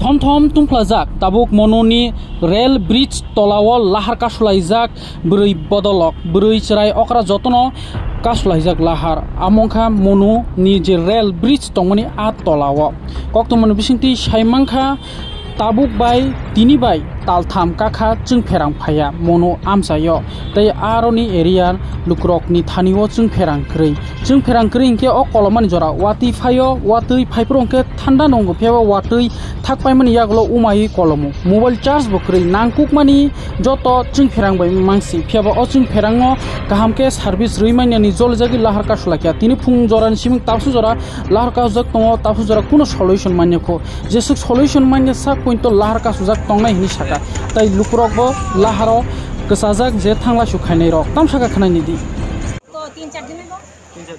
थम थम तुमफ्लाजाक Tabuk मनोनी rail bridge तलाव लाहार कासुलाइजाक ब्रै बदलक ब्रै चराय अक्रा जतन कासुलाइजाक लाहार आमंखा मनु नि जे रेल ब्रिज तंगमनि आ तलाव कक्तमन बिसिंति साइमांखा ताबुक बाय तिनि बाय तालथाम काखा जों फेरां फाया मनो आमसायो तै आरनि एरिया लुक्रकनि थानिओ जों फेरां ख्रै इंके अ कलमानि जरा वाति फायो वातै फाइप्रंके थान्दा नंगो फेवा वातै थाकपायमानि यागलो उमायै कलमो मोबाइल चार्ज बक्रै नांकुकमानि जत जों फेरां बाय मांसि फेवा अ जों फेरांनो गाहामके सार्भिस रैमानियानि जलजागि लाहार कासुलाकिया तिनि फुं जरानि सिमिं ताबसु जरा लाहार कासुजाक तंग ताबसु जरा कुनो सल्युशन मान्यखो जेसुक सल्युशन मान्य सा पइन्ट लाहार कासुजाक तंगनाय हिनि साका तै लुक्रकबो लाहारो गोसाजाक जे थांला सुखायनाय रक तामसाका खानायनि दि तो 3-4 दिन हो 3-4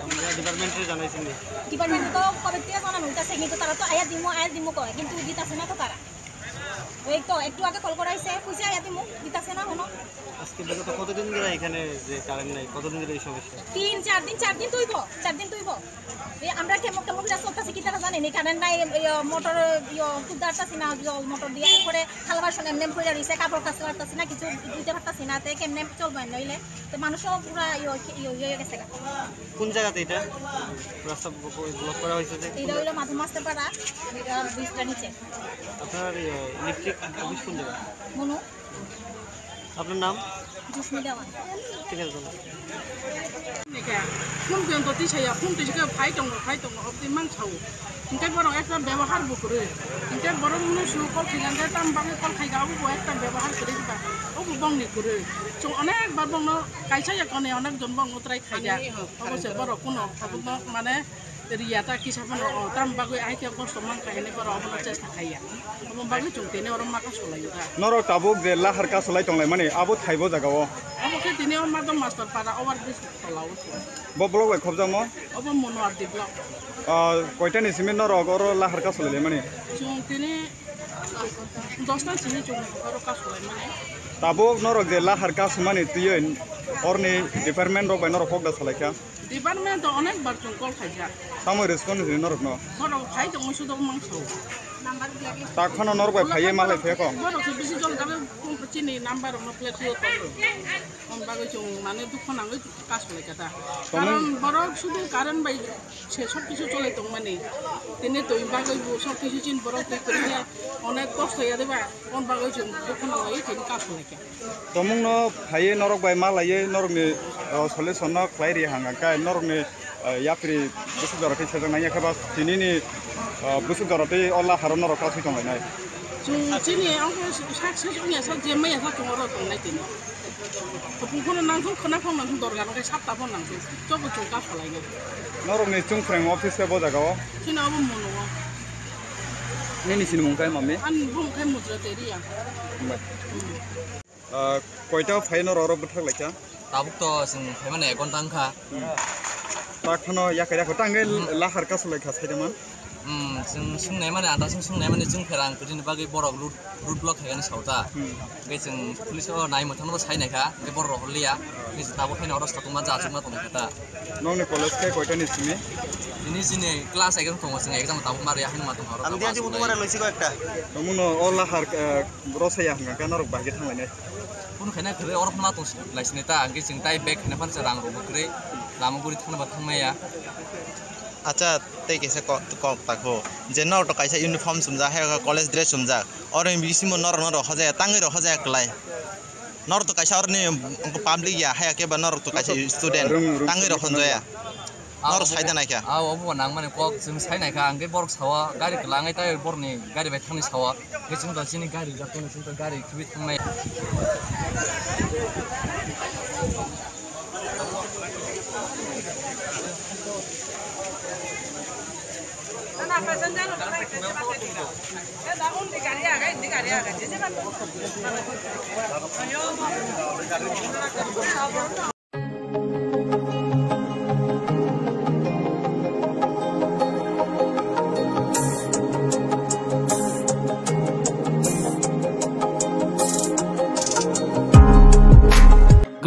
আমরা ডিপার্টমেন্টে জানাইছি নি ডিপার্টমেন্ট তো কবে থেকে জানানো হইতাছে কিন্তু তারা তো আয়া দিমু কয় কিন্তু দিতাছে না তো তারা ওই তো একটু আগে কল করাইছে কইছে আয়া দিমু দিতাছে না হনো আজকে দেখো তো কতদিন ধরে এখানে যে কারেন্ট নাই কতদিন ধরে এই সমস্যা 3-4 দিন তুইব এই আমরা কেমন বিরাজ করতেছি কি তারা জানেন এই কারেন্ট নাই মোটর কুদারতাছি না মোটর দিয়ে করে খালবার শুনে এমনি পড়ে রইছে কাপড় কাচতে পারতাছি না কিছু দিতে পারতাছি না তে কেমনে চলবে নইলে তো মানুষও পুরো হয়ে গেছে কোন জায়গাতে এটা রাস্তা ব্লক করা হয়েছে যে এটা হলো মাধুমাস্তে পাড়া এটা ব্রিজটা নিচে আপনার ইলেকট্রিক অফিস কোন জায়গা মনু আপনার নাম জুসমি দেওয়ান ঠিক আছে ফোন পর্যন্ত দিছাইয়া ফোন দিছকে ফাই দङ অবদি মাংসাও ইনকে বড় একটা ব্যবহার বকরে ইনকে বড় মানুষ কল খাইগাঙ্গে তাম বাগে কল খাইগাবো একটা ব্যবহার করে দিবা ও বংনি করে তো অনেকবার বংনো কাইছাইয়া কনে অনেকজন বং উতরাই খাইয়া অবশ্য বড় কোনো মানে রিয়াটা কিসামান তাম বাগে আইকে কষ্ট মান খাইনে বড় অবনা চেষ্টা খাইয়া অবন বাগে চুংতেনে অরম মাকা সলাইগা नरक ताबुक जे लाहार कासुलाय तंलाय माने आबो थाइबो जागाव अबके दिने मादम मास्टर पारा ओवर ब्रिज तलाव बो ब्लॉक बाय खबजामो अब मनोआर दि ब्लॉक कयटा निसिमे नरक और लाहार कासुलाय माने जों दिने 10टा सिनि जों और कासुलाय माने ताबुक नरक जे लाहार कासु माने तुय औरनि डिपार्टमेंट रो बाय नरक खगदा सलायखा डिपार्टमेंट अनेक बार जों कल खाइजा तामो रेस्पॉन्स नि नरक न बरो खाइ जों सुदो मांसौ ताखनो नरक बाय फाये मालाय फेको बरो बिसि जल गाबे चिनि नाम्बार न प्लेट हो तो हम बागै जों माने दुख नाङै कासुलाय काटा कारण बरो सुदो कारण बाय से सब কিছু চলে তো মানে तिने तो बागै सब কিছু चिन बरो ते करिया अनेक कष्ट या देबा कोन बागै जों दुख नाङै तिन कासुलाय का तमुंनो फाये नरक बाय मालाय नरकनि सल्युशन न क्लाइरि हांगा नरकनि याफ्रि बुसु जरते सेजनाय याखबा तिनिनि बुसु जरते अल्ला हारो नरक कासु तंलायनाय जों चिनि आंखौ साक्सेस उनिया सा जेमैया सा जंरो तंनाय तिनि पुंखौनो नांखौ खोना फांनांखौ दरगानखौ सापटा फांनांखौ जबो जों कासुलायगो नरकनि चुंफ्रें ऑफिस के बजागाव चिनाबो मनोआ नेनि सिन मुंखाय मामे आन बुंखाय मुद्रा तेरिया कयटा फाइन र बोथार लायखा ताबुक तो जों फायमाने घन्टांखा ताखनो याखै तांगे लाहार कासुलायखा साइदमान जों सोंनाय माने आदासिं सोंनाय माने जों फेरां बिदिनो बागै बर' रुट ब्लक हैगानि सावता बे जों पुलिसाव नाय मोथांबो सायनायखा बे बर' हलिया बे दाबो फायना अरस तमा जाजोबना दंखाता नोंनि कलेज के कयटा निसिमे दिनै क्लास एग्जाम दङ जों एग्जाम ताबो मारै आखिन मा दङ আমি আজি বুধবারে লইছি কয়েকটা तमुनो अ लाहार रसाया हांगा नरक बागे थांलायनाय कुनु खायना खरे अरफ मा दं लाइसने ता आंगे जों ताइ बेक खायना फानसे रां रबो खरे लामागुरि थांनोबा थांनाया अच्छा ते कैसे ताको जेनर तो कैसे यूनिफॉर्म समझा है कॉलेज ड्रेस समझा और बिसिम नर नर खजा तांगे खजा क्लाय नर तो कैसे और ने पब्लिक या है के बनर तो कैसे स्टूडेंट तांगे खनजाया नर साइड ना क्या आ अब नां माने कक जों सायनायखा आंगे बर सावा गारि लाङै ताइ बरनि गारि बाय थांनि सावा बे जों दासिनि गारि जातोनि जों गारि खिबि थांनाय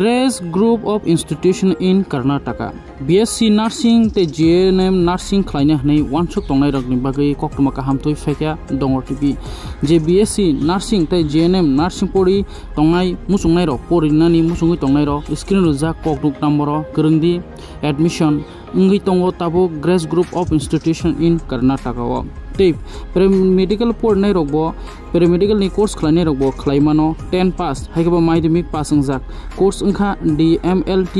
grace Group of Institution in Karnataka. BSc Nursing te GNM Nursing khlaina hnei wansuk tongnai rokni bagai koktuma kaham toi fekya dongor tibi. Je BSc Nursing te GNM Nursing pori tongnai musungnai rok porinani musungui tongnai rok screen rujak kokduk number kerengdi admission ngi tongo tabo Grace Group of Institution in Karnataka o. Tip paramedical pornai rokbo paramedical ni course khlainai rokbo khlaimano 10 pass haikaba madhyamik pass ungjak course ungkha DMLT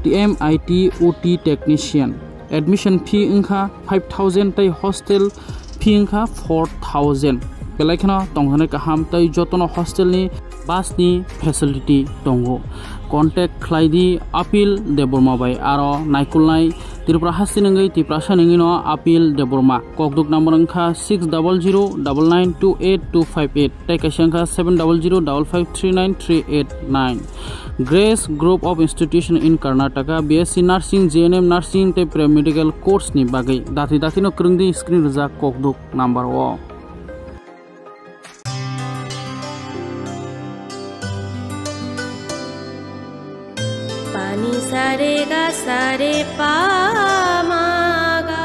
TMIT OT technician admission fee ungkha 5000 tai hostel fee ungkha 4000 belaikhana tonghane kaham tai jotono hostel ni bus ni facility tongo contact khlaidi apil deborma bai aro naikulnai Tripura Hasinangai Tiprasa Ningino Appeal Deborma Kokduk number Anka 600992828 Taikashanka 700553938 Grace Group of Institution in Karnataka BSc Nursing GNM Nursing te Paramedical Course ni bagai dati no krungdi screen ruja Kokduk number wo Pani sare ga sare pa ma ga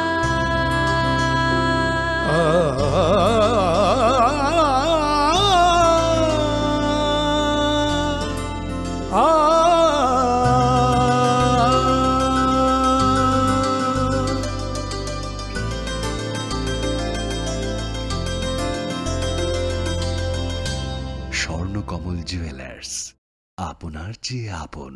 Swarnakamal jewellers আপনার চেয়ে আপন।